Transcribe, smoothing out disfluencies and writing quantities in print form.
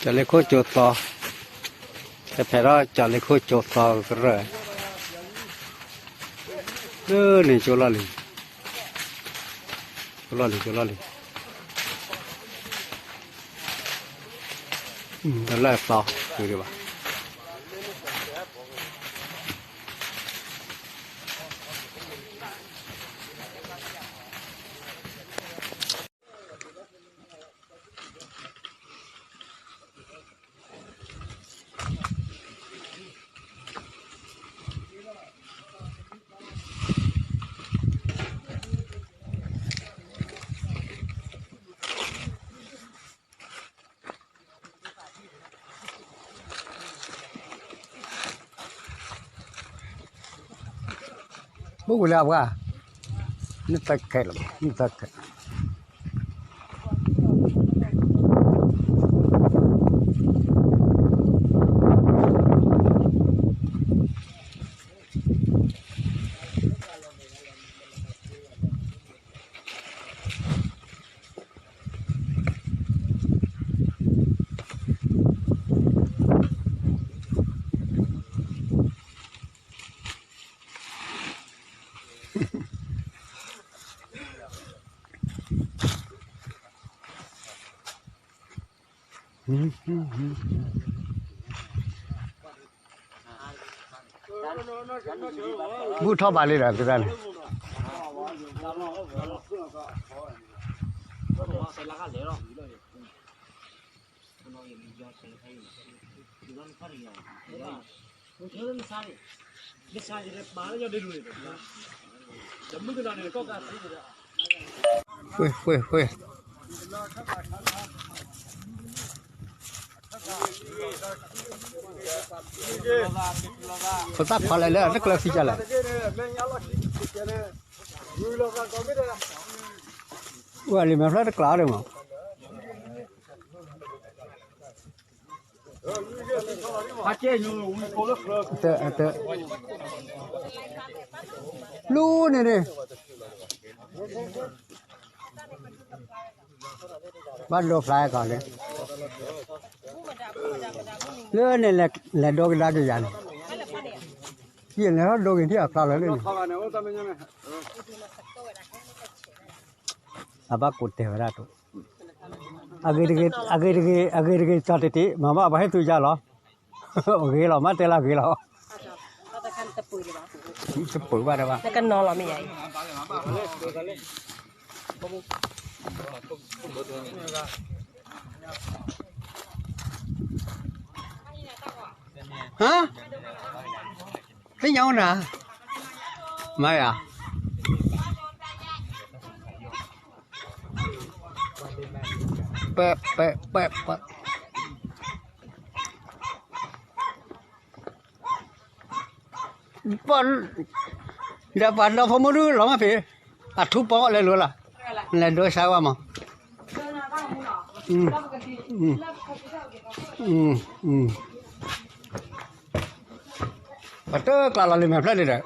จะเลี้ยโคโจต่อแต่แพ้เราจะเลี้ยโคโจต่อก็เลยนี่โจลาลีนั่นแหละต่อดูดิบ่าบุกแล้วว่านี่ตะเกียบนี่ตะเกียบบูทอบาลีละตัวนั้นเฮ้ยเขาตักพอเลยนักเล่นฟิชเลยว่าลิมันพลาดกล้าเลยมั้งเตะลูนี่บ้านโลฟลายก่อนเลยเรื่องนี่แหละโดกินได้ยังที่นี่เราโดกินที่อักษรเลยนี่อาบักกุดเทวราชอาเกดิสัตติมาบ้าไปให้ตุยจ้าหรอโอเคหรอมาเตล่ากี่หรอจะปุ๋ยบ้าได้ปะแล้วกันนอนหรอไม่ใหญ่ฮะcái nhau nè mày à bẹp bọn đã bạn đâu không muốn đưa lắm mà phải thu bó lại luôn là đôi sao mà bắt đầu là làm phép đấy